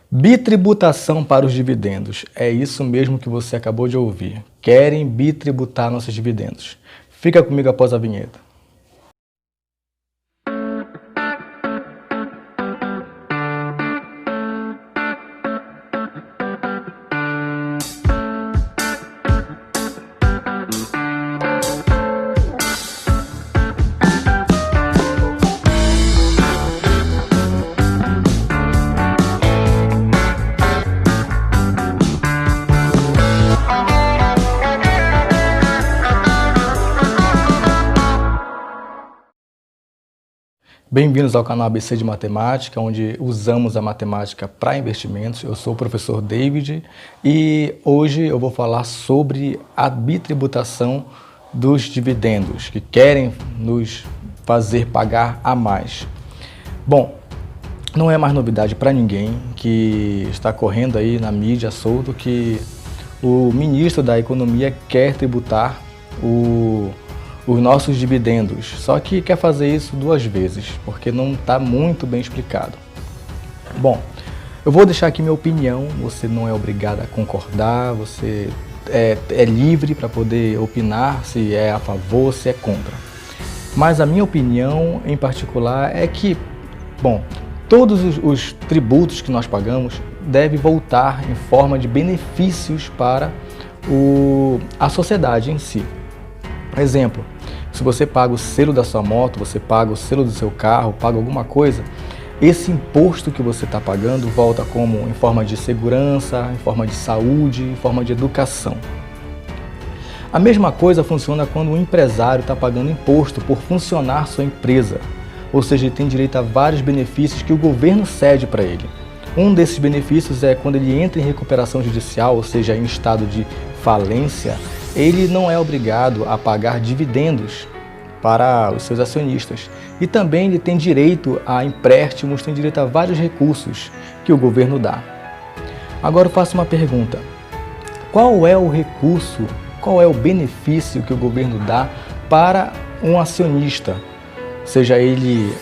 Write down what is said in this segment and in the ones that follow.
Bitributação para os dividendos. É isso mesmo que você acabou de ouvir. Querem bitributar nossos dividendos. Fica comigo após a vinheta. Bem-vindos ao canal ABC de Matemática, onde usamos a matemática para investimentos. Eu sou o professor David e hoje eu vou falar sobre a bitributação dos dividendos, que querem nos fazer pagar a mais. Bom, não é mais novidade para ninguém que está correndo aí na mídia solto que o ministro da Economia quer tributar os nossos dividendos, só que quer fazer isso duas vezes, porque não está muito bem explicado. Bom, eu vou deixar aqui minha opinião, você não é obrigado a concordar, você é livre para poder opinar se é a favor, se é contra. Mas a minha opinião em particular é que, bom, todos os tributos que nós pagamos devem voltar em forma de benefícios para a sociedade em si. Exemplo, se você paga o selo da sua moto, você paga o selo do seu carro, paga alguma coisa, esse imposto que você está pagando volta como em forma de segurança, em forma de saúde, em forma de educação. A mesma coisa funciona quando um empresário está pagando imposto por funcionar sua empresa, ou seja, ele tem direito a vários benefícios que o governo cede para ele. Um desses benefícios é quando ele entra em recuperação judicial, ou seja, em estado de falência, ele não é obrigado a pagar dividendos para os seus acionistas. E também ele tem direito a empréstimos, tem direito a vários recursos que o governo dá. Agora eu faço uma pergunta. Qual é o recurso, qual é o benefício que o governo dá para um acionista? Seja ele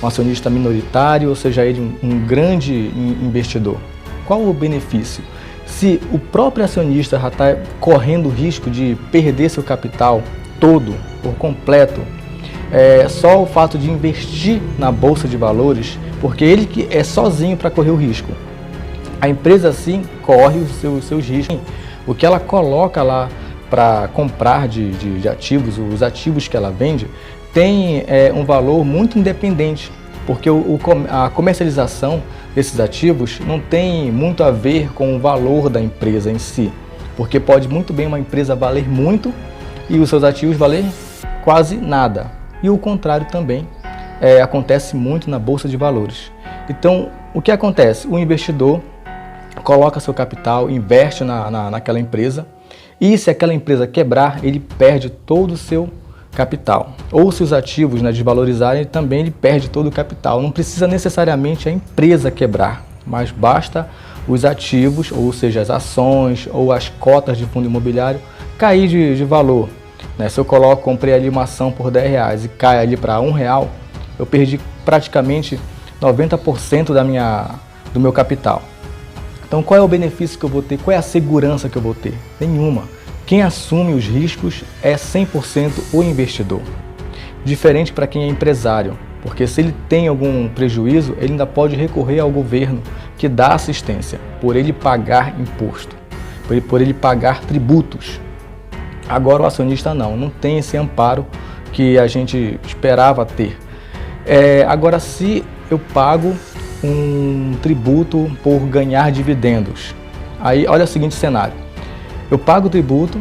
um acionista minoritário, ou seja ele um grande investidor. Qual o benefício? Se o próprio acionista já está correndo o risco de perder seu capital todo, por completo, só o fato de investir na Bolsa de Valores, porque ele que é sozinho para correr o risco. A empresa sim corre os seus riscos. O que ela coloca lá para comprar de ativos, os ativos que ela vende, tem um valor muito independente, porque a comercialização desses ativos não tem muito a ver com o valor da empresa em si, porque pode muito bem uma empresa valer muito e os seus ativos valer quase nada. E o contrário também acontece muito na Bolsa de Valores. Então, o que acontece? O investidor coloca seu capital, investe naquela empresa e se aquela empresa quebrar, ele perde todo o seu capital. Ou se os ativos desvalorizarem, também ele perde todo o capital. Não precisa necessariamente a empresa quebrar, mas basta os ativos, ou seja, as ações ou as cotas de fundo imobiliário cair de valor. Se eu comprei ali uma ação por R$10 e cai ali para R$1, eu perdi praticamente 90% do meu capital. Então qual é o benefício que eu vou ter? Qual é a segurança que eu vou ter? Nenhuma. Quem assume os riscos é 100% o investidor. Diferente para quem é empresário, porque se ele tem algum prejuízo, ele ainda pode recorrer ao governo que dá assistência, por ele pagar imposto, por ele pagar tributos. Agora o acionista não tem esse amparo que a gente esperava ter. Agora, se eu pago um tributo por ganhar dividendos, aí olha o seguinte cenário. Eu pago o tributo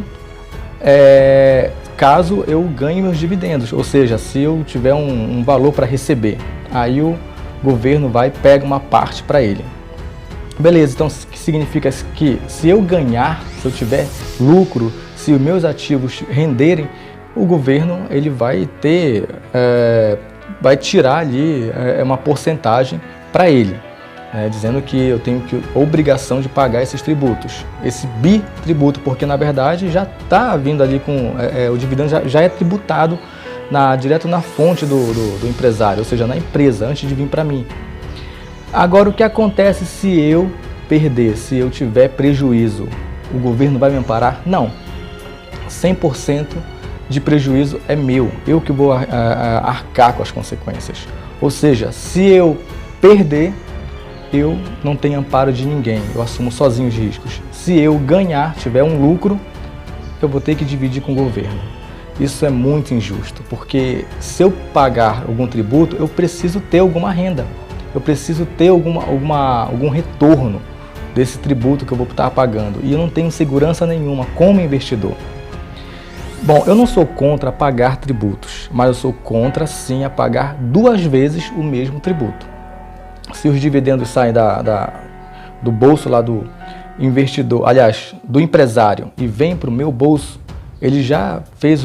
caso eu ganhe meus dividendos, ou seja, se eu tiver um valor para receber, aí o governo vai e pega uma parte para ele. Beleza, então que significa que se eu ganhar, se eu tiver lucro, se os meus ativos renderem, o governo ele vai tirar ali uma porcentagem para ele. Dizendo que eu tenho obrigação de pagar esses tributos, esse bitributo, porque na verdade já está vindo ali com o dividendo já é tributado direto na fonte do empresário, ou seja, na empresa, antes de vir para mim. Agora, o que acontece se eu perder, se eu tiver prejuízo? O governo vai me amparar? Não. 100% de prejuízo é meu, eu que vou arcar com as consequências. Ou seja, se eu perder, eu não tenho amparo de ninguém, eu assumo sozinho os riscos. Se eu ganhar, tiver um lucro, eu vou ter que dividir com o governo. Isso é muito injusto, porque se eu pagar algum tributo, eu preciso ter alguma renda, eu preciso ter algum retorno desse tributo que eu vou estar pagando, e eu não tenho segurança nenhuma como investidor. Bom, eu não sou contra pagar tributos, mas eu sou contra sim a pagar 2 vezes o mesmo tributo. Se os dividendos saem do bolso lá do investidor, aliás, do empresário, e vem para o meu bolso, ele já fez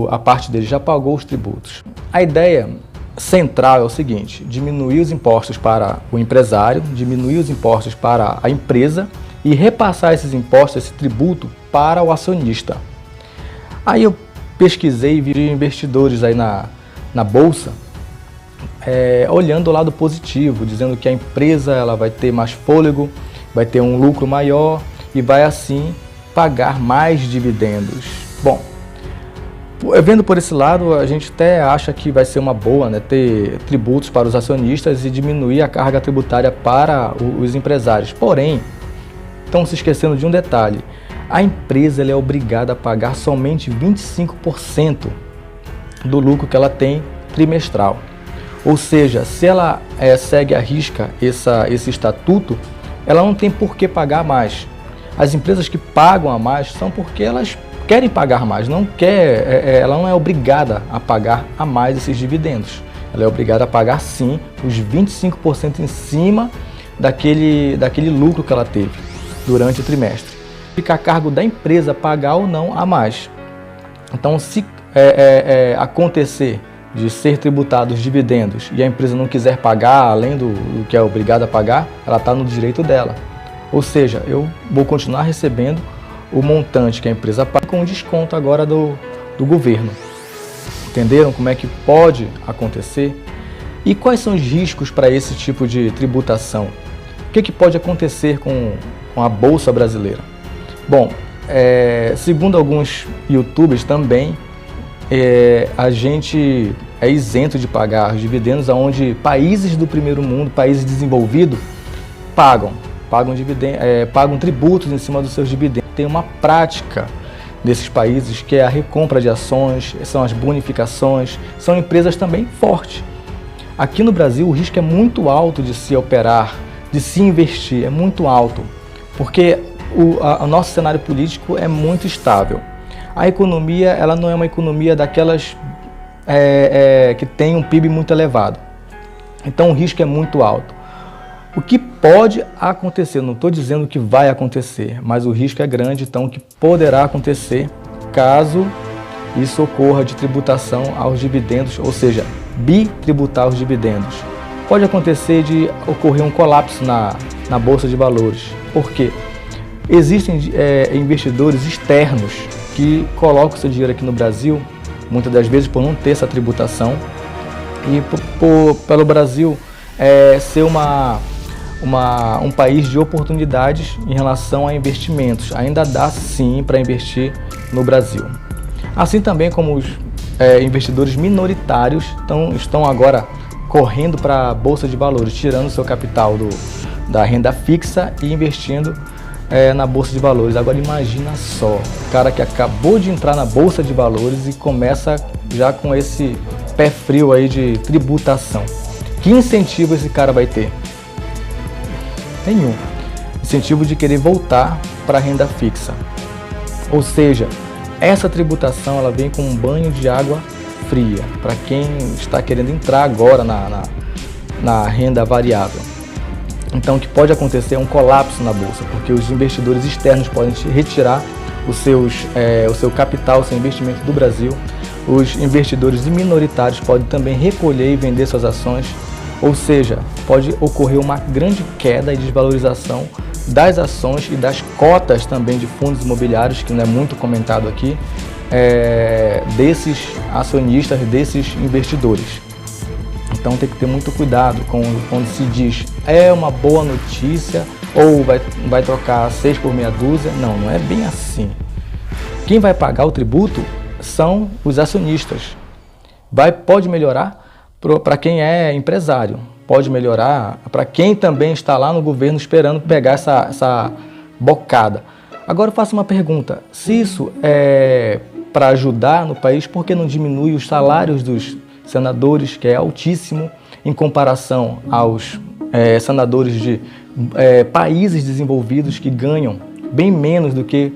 a parte dele, já pagou os tributos. A ideia central é o seguinte: diminuir os impostos para o empresário, diminuir os impostos para a empresa e repassar esses impostos, esse tributo, para o acionista. Aí eu pesquisei e vi investidores aí na bolsa, olhando o lado positivo, dizendo que a empresa ela vai ter mais fôlego, vai ter um lucro maior e vai assim pagar mais dividendos. Bom, vendo por esse lado, a gente até acha que vai ser uma boa, né, ter tributos para os acionistas e diminuir a carga tributária para os empresários. Porém, estão se esquecendo de um detalhe: a empresa ela é obrigada a pagar somente 25% do lucro que ela tem trimestral. Ou seja, se ela segue à risca esse estatuto, ela não tem por que pagar mais. As empresas que pagam a mais são porque elas querem pagar mais, ela não é obrigada a pagar a mais esses dividendos. Ela é obrigada a pagar sim os 25% em cima daquele lucro que ela teve durante o trimestre. Fica a cargo da empresa pagar ou não a mais. Então, se acontecer de ser tributado os dividendos e a empresa não quiser pagar além do que é obrigada a pagar, ela está no direito dela. Ou seja, eu vou continuar recebendo o montante que a empresa paga com desconto agora do governo. Entenderam como é que pode acontecer? E quais são os riscos para esse tipo de tributação? O que pode acontecer com a Bolsa Brasileira? Bom, segundo alguns YouTubers também, a gente é isento de pagar os dividendos, onde países do primeiro mundo, países desenvolvidos, pagam tributos em cima dos seus dividendos. Tem uma prática desses países que é a recompra de ações, são as bonificações, são empresas também fortes. Aqui no Brasil o risco é muito alto de se operar, de se investir, é muito alto, porque o nosso cenário político é muito estável. A economia ela não é uma economia daquelas que tem um PIB muito elevado, então o risco é muito alto. O que pode acontecer, não estou dizendo que vai acontecer, mas o risco é grande, então o que poderá acontecer caso isso ocorra de tributação aos dividendos, ou seja, bitributar os dividendos. Pode acontecer de ocorrer um colapso na Bolsa de Valores. Por quê? Existem investidores externos que colocam seu dinheiro aqui no Brasil, muitas das vezes por não ter essa tributação, e pelo Brasil ser um país de oportunidades em relação a investimentos. Ainda dá sim para investir no Brasil. Assim também como os investidores minoritários estão agora correndo para a Bolsa de Valores, tirando seu capital da renda fixa e investindo na Bolsa de Valores. Agora imagina só, o cara que acabou de entrar na Bolsa de Valores e começa já com esse pé frio aí de tributação. Que incentivo esse cara vai ter? Nenhum. Incentivo de querer voltar para a renda fixa. Ou seja, essa tributação ela vem com um banho de água fria para quem está querendo entrar agora na renda variável. Então o que pode acontecer é um colapso na Bolsa, porque os investidores externos podem retirar o seu capital, o seu investimento do Brasil. Os investidores minoritários podem também recolher e vender suas ações. Ou seja, pode ocorrer uma grande queda e desvalorização das ações e das cotas também de fundos imobiliários, que não é muito comentado aqui, desses acionistas, desses investidores. Então tem que ter muito cuidado quando se diz é uma boa notícia ou vai trocar 6 por meia dúzia. Não, não é bem assim. Quem vai pagar o tributo são os acionistas. Pode melhorar para quem é empresário, pode melhorar para quem também está lá no governo esperando pegar essa bocada. Agora eu faço uma pergunta, se isso é para ajudar no país, por que não diminui os salários dos senadores, que é altíssimo, em comparação aos senadores de países desenvolvidos que ganham bem menos do que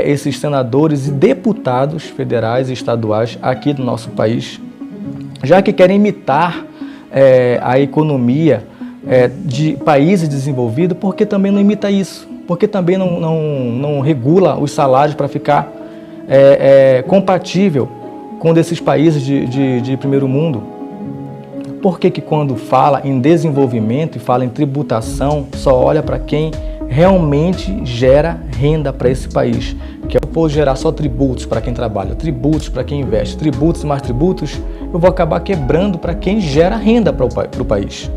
esses senadores e deputados federais e estaduais aqui do nosso país, já que querem imitar a economia de países desenvolvidos, por que também não imita isso? Por que também não regula os salários para ficar compatível com desses países de primeiro mundo? Por que quando fala em desenvolvimento e fala em tributação, só olha para quem realmente gera renda para esse país? Que eu vou gerar só tributos para quem trabalha, tributos para quem investe, tributos e mais tributos, eu vou acabar quebrando para quem gera renda para o país.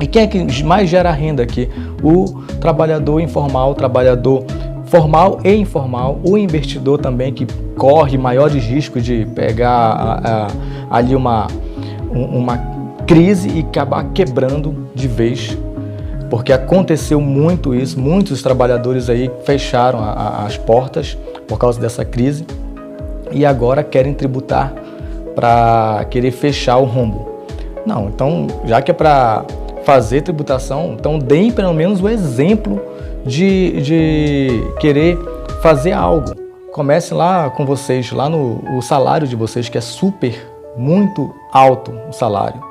E quem é que mais gera renda aqui? O trabalhador informal, o trabalhador formal e informal, o investidor também que corre maiores riscos de pegar ali uma crise e acabar quebrando de vez, porque aconteceu muito isso, muitos trabalhadores aí fecharam as portas por causa dessa crise e agora querem tributar para querer fechar o rombo. Não, então já que é para fazer tributação, então deem pelo menos o exemplo de querer fazer algo. Comece lá com vocês, lá no salário de vocês, que é muito alto o salário.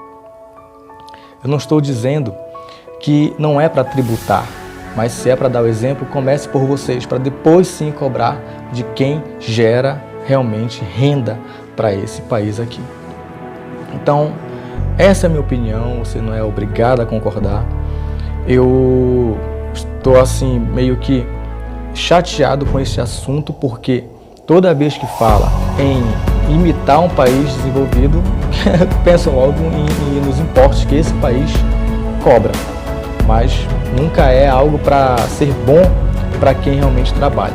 Eu não estou dizendo que não é para tributar, mas se é para dar o exemplo, comece por vocês, para depois sim cobrar de quem gera realmente renda para esse país aqui. Então, essa é a minha opinião, você não é obrigado a concordar. Eu estou assim meio que chateado com esse assunto, porque toda vez que fala em imitar um país desenvolvido, pensam logo nos impostos que esse país cobra, mas nunca é algo para ser bom para quem realmente trabalha.